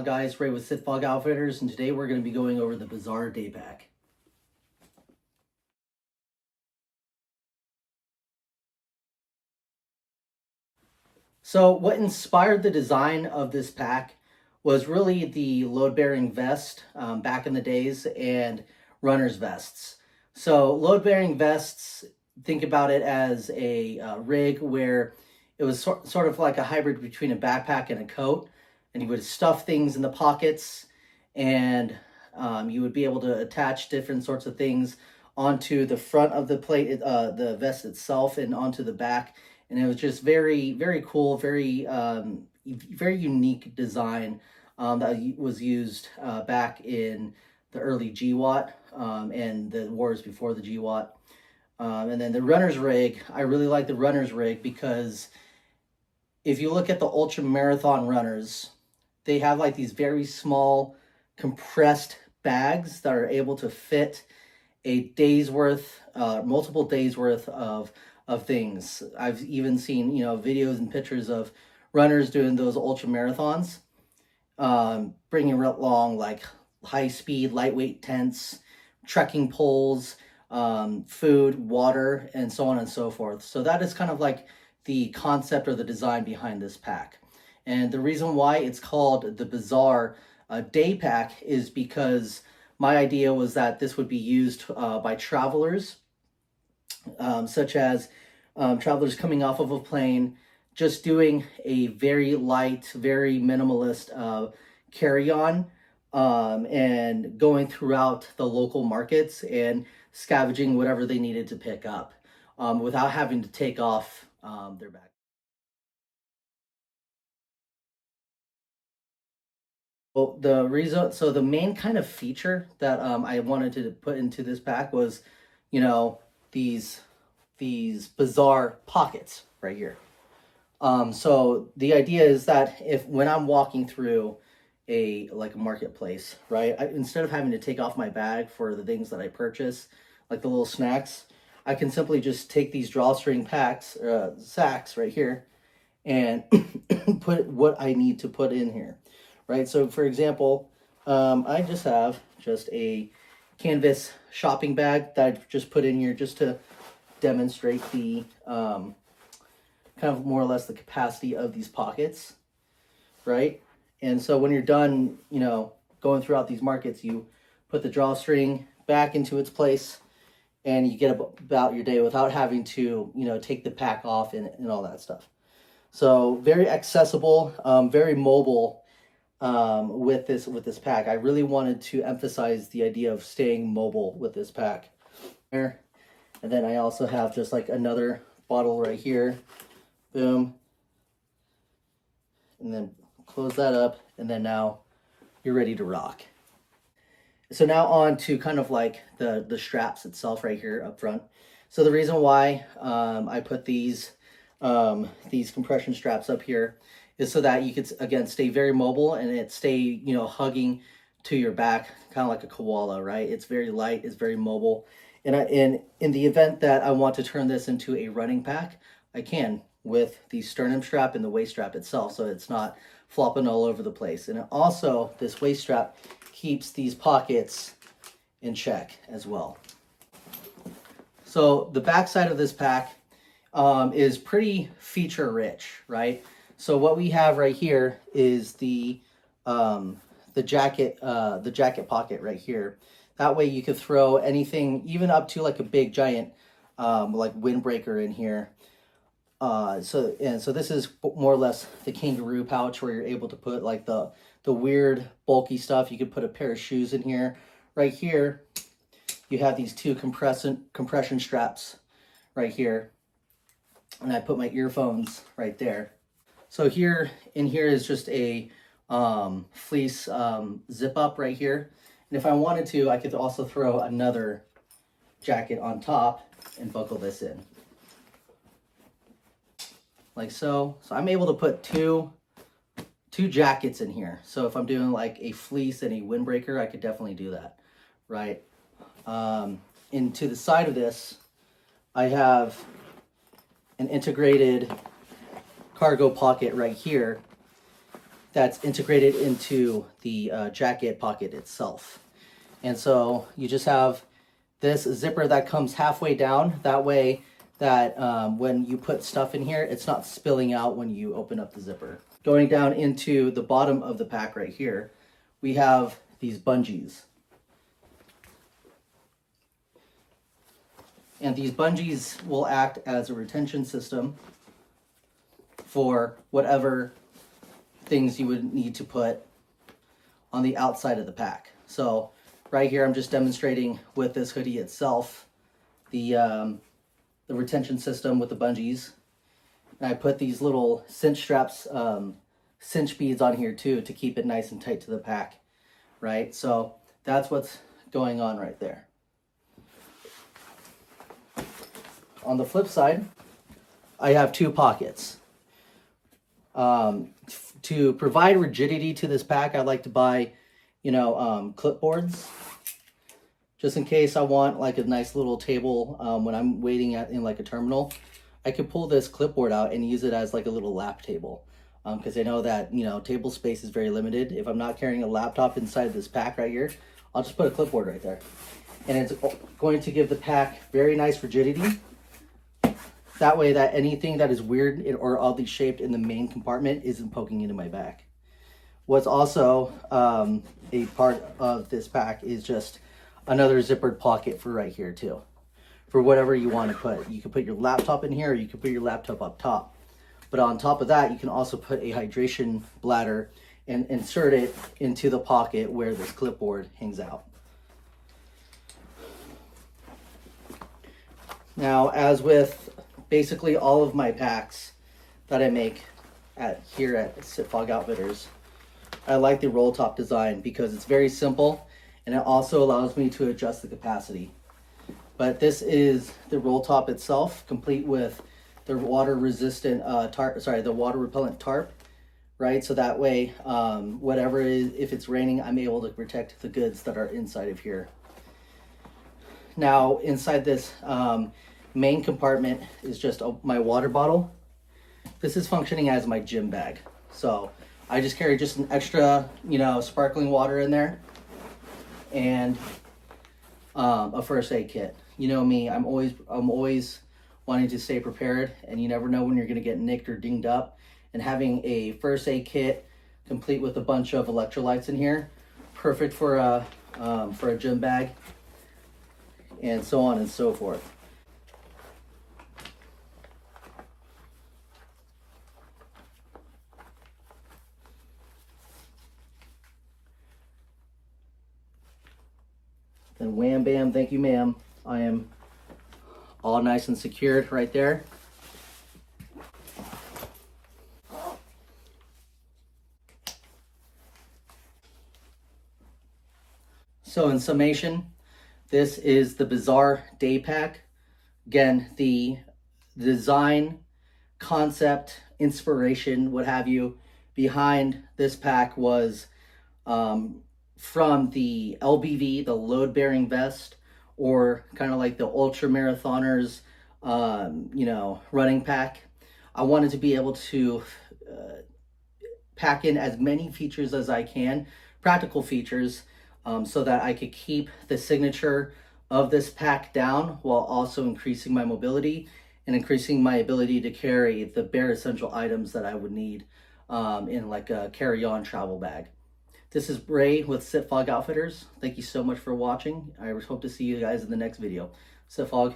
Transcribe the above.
on, guys? Ray with SYTFOG Outfitters, and today we're going to be going over the Bazaar day pack. So what inspired the design of this pack was really the load-bearing vest back in the days and runner's vests. So load-bearing vests, think about it as a rig where it was sort of like a hybrid between a backpack and a coat, and you would stuff things in the pockets, and you would be able to attach different sorts of things onto the front of the plate, the vest itself, and onto the back. And it was just very, very cool, very unique design that was used back in the early GWOT and the wars before the GWOT. And then the runner's rig, I really like the runner's rig because if you look at the ultra marathon runners, they have like these very small compressed bags that are able to fit a day's worth, multiple days worth of things. I've even seen, videos and pictures of runners doing those ultra marathons, bringing along like high speed, lightweight tents, trekking poles, food, water, and so on and so forth. So that is kind of like the concept or the design behind this pack. And the reason why it's called the Bazaar day pack is because my idea was that this would be used by travelers, such as travelers coming off of a plane, just doing a very light, very minimalist carry-on, and going throughout the local markets and scavenging whatever they needed to pick up without having to take off their bag. Well, the main kind of feature that I wanted to put into this pack was, these Bazaar pockets right here. So the idea is that when I'm walking through a marketplace, right, instead of having to take off my bag for the things that I purchase, like the little snacks, I can simply just take these drawstring sacks right here and put what I need to put in here. Right, so for example, I just have a canvas shopping bag that I just put in here just to demonstrate the kind of more or less the capacity of these pockets, right? And so when you're done, going throughout these markets, you put the drawstring back into its place, and you get about your day without having to, take the pack off and all that stuff. So very accessible, very mobile. With this pack, I really wanted to emphasize the idea of staying mobile with this pack. And then I also have just like another bottle right here. Boom. And then close that up, and then now you're ready to rock. So now on to kind of like the straps itself right here up front. So the reason why I put these compression straps up here is so that you could, again, stay very mobile and it stay, hugging to your back, kind of like a koala, right? It's very light, it's very mobile. And in the event that I want to turn this into a running pack, I can with the sternum strap and the waist strap itself, so it's not flopping all over the place. And also, this waist strap keeps these pockets in check as well. So the back side of this pack is pretty feature rich, right? So what we have right here is the jacket pocket right here. That way you could throw anything, even up to like a big giant like windbreaker in here. So this is more or less the kangaroo pouch where you're able to put like the weird bulky stuff. You could put a pair of shoes in here. Right here, you have these two compression straps right here, and I put my earphones right there. So here is just a fleece zip up right here. And if I wanted to, I could also throw another jacket on top and buckle this in. Like so. So I'm able to put two jackets in here. So if I'm doing like a fleece and a windbreaker, I could definitely do that, right? And to the side of this, I have an integrated cargo pocket right here that's integrated into the jacket pocket itself. And so you just have this zipper that comes halfway down. That way that when you put stuff in here, it's not spilling out when you open up the zipper. Going down into the bottom of the pack right here, we have these bungees. And these bungees will act as a retention system for whatever things you would need to put on the outside of the pack. So right here, I'm just demonstrating with this hoodie itself, the retention system with the bungees. And I put these little cinch straps, cinch beads on here too, to keep it nice and tight to the pack, right? So that's what's going on right there. On the flip side, I have two pockets. To provide rigidity to this pack, I like to buy, clipboards, just in case I want like a nice little table when I'm waiting in like a terminal. I could pull this clipboard out and use it as like a little lap table, because I know that table space is very limited. If I'm not carrying a laptop inside this pack right here, I'll just put a clipboard right there, and it's going to give the pack very nice rigidity. That way that anything that is weird or oddly shaped in the main compartment isn't poking into my back. What's also a part of this pack is just another zippered pocket for right here too. For whatever you want to put. You can put your laptop in here, or you can put your laptop up top. But on top of that, you can also put a hydration bladder and insert it into the pocket where this clipboard hangs out. Now, as with basically all of my packs that I make here at SYTFOG Outfitters, I like the roll top design because it's very simple and it also allows me to adjust the capacity. But this is the roll top itself, complete with the water resistant the water repellent tarp, right? So that way, whatever if it's raining, I'm able to protect the goods that are inside of here. Now, inside this main compartment is just my water bottle. This is functioning as my gym bag. So I just carry just an extra, sparkling water in there and a first aid kit. You know me, I'm always wanting to stay prepared, and you never know when you're going to get nicked or dinged up. And having a first aid kit complete with a bunch of electrolytes in here, perfect for a gym bag, and so on and so forth. Then wham bam, thank you ma'am. I am all nice and secured right there. So in summation, this is the Bazaar day pack. Again, the design, concept, inspiration, what have you, behind this pack was from the LBV, the load-bearing vest, or kind of like the ultra marathoners, running pack. I wanted to be able to pack in as many features as I can, practical features, so that I could keep the signature of this pack down while also increasing my mobility and increasing my ability to carry the bare essential items that I would need in like a carry-on travel bag. This is Ray with SYTFOG Outfitters. Thank you so much for watching. I hope to see you guys in the next video. SYTFOG